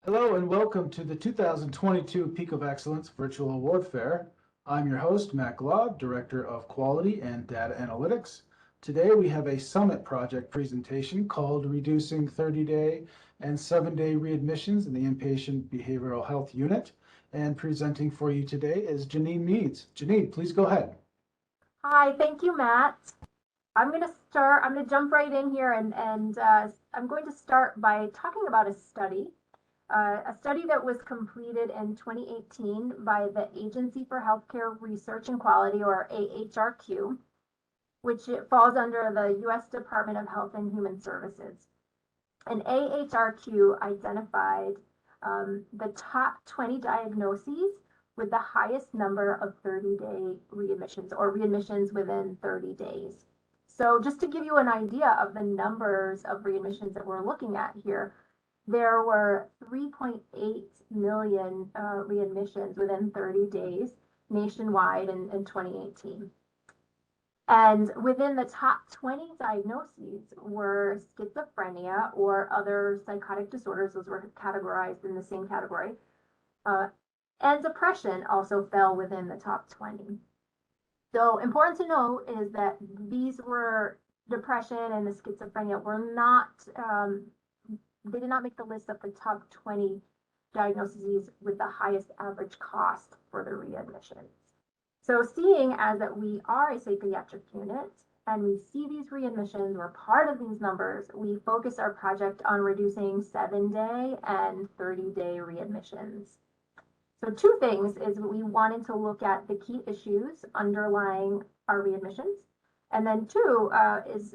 Hello and welcome to the 2022 Peak of Excellence Virtual Award Fair. I'm your host, Matt Glob, Director of Quality and Data Analytics. Today we have a summit project presentation called Reducing 30-Day and 7-Day Readmissions in the Inpatient Behavioral Health Unit. And presenting for you today is Janine Meads. Janine, please go ahead. Hi, thank you, Matt. I'm going to jump right in here and I'm going to start by talking about a study that was completed in 2018 by the Agency for Healthcare Research and Quality, or AHRQ, which falls under the U.S. Department of Health and Human Services. And AHRQ identified the top 20 diagnoses with the highest number of 30-day readmissions or readmissions within 30 days. So just to give you an idea of the numbers of readmissions that we're looking at here, there were 3.8 million readmissions within 30 days nationwide in 2018. And within the top 20 diagnoses were schizophrenia or other psychotic disorders. Those were categorized in the same category. And depression also fell within the top 20. So important to note is that these were depression and the schizophrenia were not, they did not make the list of the top 20 diagnoses with the highest average cost for the readmissions. So seeing as that we are a psychiatric unit and we see these readmissions, we're part of these numbers, we focus our project on reducing 7-day and 30-day readmissions. So two things is we wanted to look at the key issues underlying our readmissions. And then two is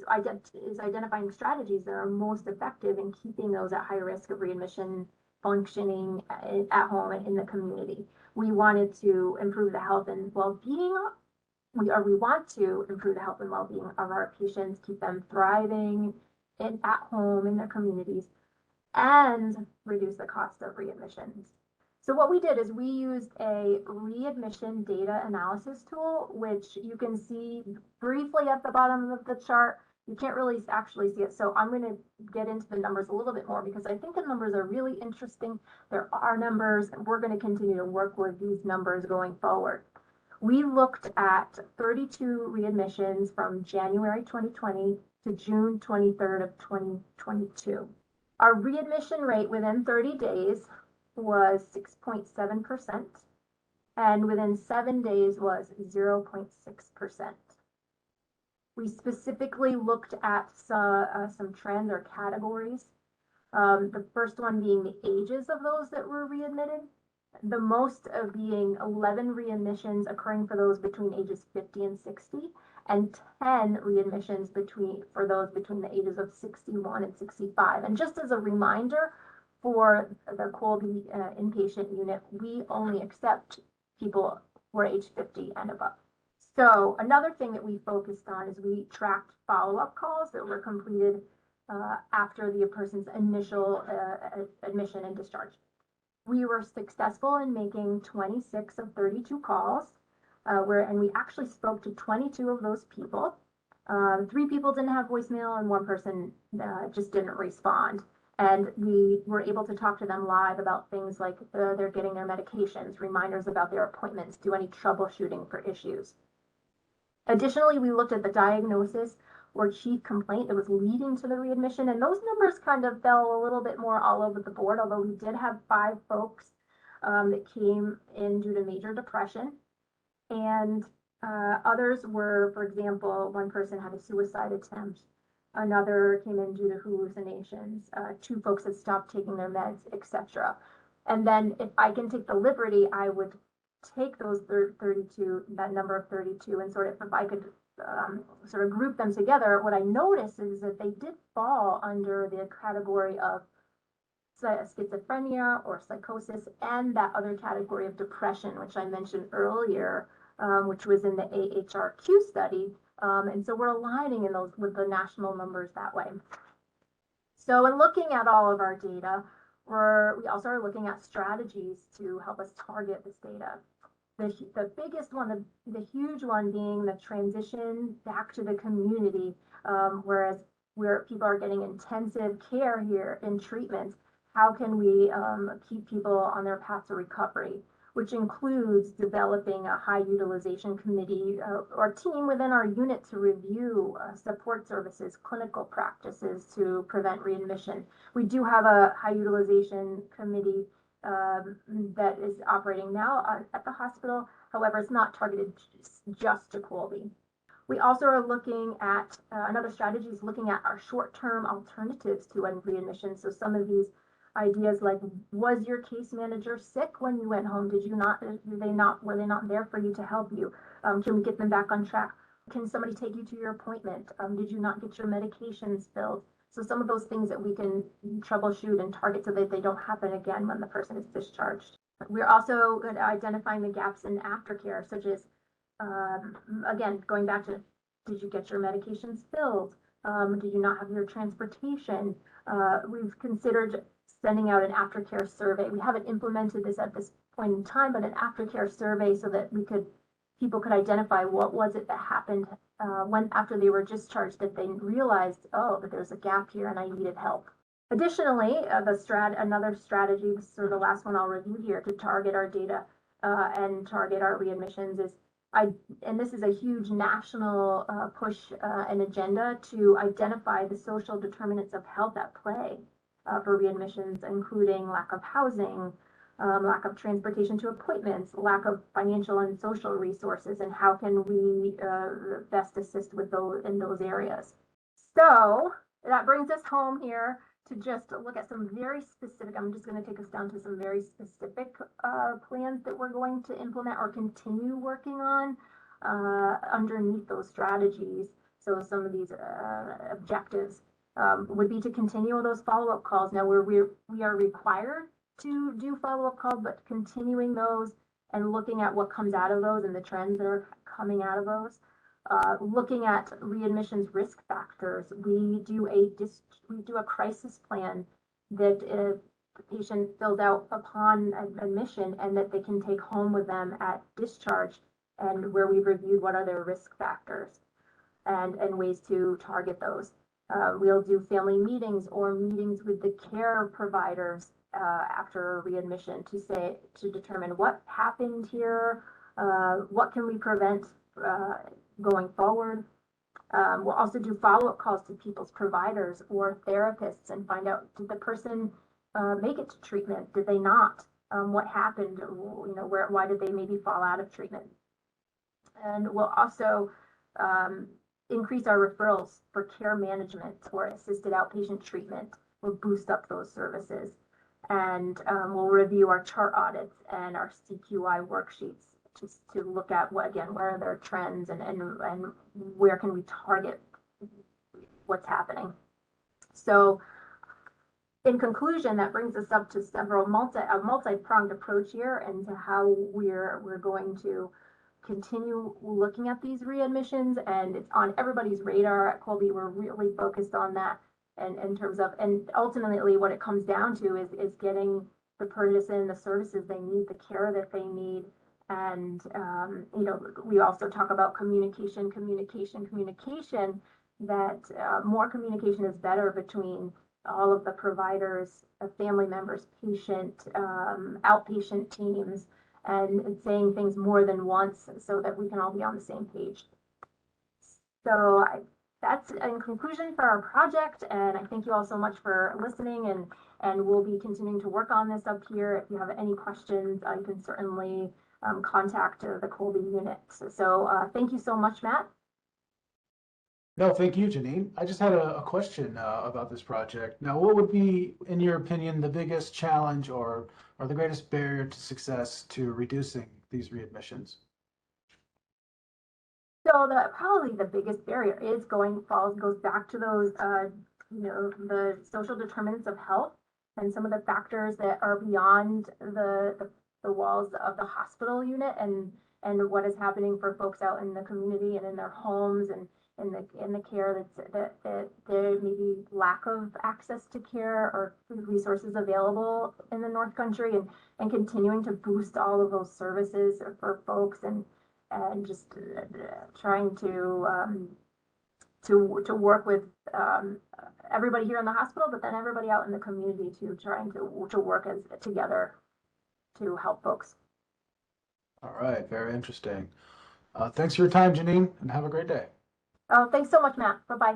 identifying strategies that are most effective in keeping those at high risk of readmission functioning at home and in the community. We wanted to improve the health and well-being. We want to improve the health and well-being of our patients, keep them thriving at home in their communities, and reduce the cost of readmissions. So what we did is we used a readmission data analysis tool, which you can see briefly at the bottom of the chart. You can't really actually see it. So I'm going to get into the numbers a little bit more because I think the numbers are really interesting. There are numbers, and we're going to continue to work with these numbers going forward. We looked at 32 readmissions from January 2020 to June 23rd of 2022. Our readmission rate within 30 days was 6.7%, and within 7 days was 0.6%. We specifically looked at some trends or categories. The first one being the ages of those that were readmitted, the most of being 11 readmissions occurring for those between ages 50 and 60, and 10 readmissions for those between the ages of 61 and 65. And just as a reminder, for the Colby inpatient unit, we only accept people who are age 50 and above. So another thing that we focused on is we tracked follow-up calls that were completed after the person's initial admission and discharge. We were successful in making 26 of 32 calls, and we actually spoke to 22 of those people. 3 people didn't have voicemail and 1 person just didn't respond. And we were able to talk to them live about things like they're getting their medications, reminders about their appointments, do any troubleshooting for issues. Additionally, we looked at the diagnosis or chief complaint that was leading to the readmission, and those numbers kind of fell a little bit more all over the board, although we did have 5 folks that came in due to major depression. And others were, for example, 1 person had a suicide attempt. Another came in due to hallucinations. 2 folks had stopped taking their meds, etc. And then if I can take the liberty, I would take those 32, that number of 32, and sort of, if I could sort of group them together, what I noticed is that they did fall under the category of schizophrenia or psychosis and that other category of depression, which I mentioned earlier, which was in the AHRQ study. And so we're aligning in those with the national numbers that way. So in looking at all of our data, we also are looking at strategies to help us target this data. The biggest one, the huge one being the transition back to the community, where people are getting intensive care here in treatment. how can we keep people on their path to recovery, which includes developing a high utilization committee or team within our unit to review support services, clinical practices to prevent readmission. We do have a high utilization committee that is operating now at the hospital. However, it's not targeted just to Colby. We also are looking at another strategy is looking at our short-term alternatives to readmission. So some of these ideas like, was your case manager sick when you went home? Were they not there for you to help you? Can we get them back on track? Can somebody take you to your appointment? Did you not get your medications filled? So some of those things that we can troubleshoot and target so that they don't happen again when the person is discharged. We're also identifying the gaps in aftercare, such as, again, going back to, did you get your medications filled? Did you not have your transportation? We've considered sending out an aftercare survey. We haven't implemented this at this point in time, but an aftercare survey so that people could identify what was it that happened when after they were discharged, that they realized, oh, that there's a gap here and I needed help. Additionally, another strategy, this is the last one I'll review here, to target our data and target our readmissions is, and this is a huge national push and agenda to identify the social determinants of health at play for readmissions, including lack of housing, lack of transportation to appointments, lack of financial and social resources, and how can we best assist with those in those areas. So that brings us home here to just look at some very specific, I'm just going to take us down to some very specific plans that we're going to implement or continue working on underneath those strategies. So some of these objectives would be to continue those follow-up calls. Now we are required to do follow-up calls, but continuing those and looking at what comes out of those and the trends that are coming out of those. Looking at readmissions risk factors, we do a crisis plan that the patient fills out upon admission and that they can take home with them at discharge, and where we've reviewed what are their risk factors and ways to target those. We'll do family meetings or meetings with the care providers after readmission to determine what happened here, what can we prevent going forward. We'll also do follow-up calls to people's providers or therapists and find out, did the person make it to treatment? Did they not? What happened? Why did they maybe fall out of treatment? And we'll also increase our referrals for care management or assisted outpatient treatment. We'll boost up those services. And we'll review our chart audits and our CQI worksheets just to look at what are their trends and where can we target what's happening. So in conclusion, that brings us up to a multi-pronged approach here into how we're going to continue looking at these readmissions, and it's on everybody's radar at Colby. We're really focused on that, and in terms of, and ultimately what it comes down to is getting the person the services they need, the care that they need. And we also talk about communication, that more communication is better between all of the providers, family members, patient, outpatient teams, and saying things more than once so that we can all be on the same page. So that's in conclusion for our project, and I thank you all so much for listening, and we'll be continuing to work on this up here. If you have any questions, you can certainly contact the Colby unit. So thank you so much, Matt. No, thank you, Janine. I just had a question about this project. Now, what would be, in your opinion, the biggest challenge or the greatest barrier to success to reducing these readmissions? So probably the biggest barrier goes back to those, the social determinants of health and some of the factors that are beyond the walls of the hospital unit and what is happening for folks out in the community and in their homes and in the care that there may be lack of access to care or resources available in the North Country, and continuing to boost all of those services for folks and just trying to to work with everybody here in the hospital, but then everybody out in the community too, trying to work as together to help folks. All right, very interesting. Thanks for your time, Janine, and have a great day. Oh, thanks so much, Matt. Bye-bye.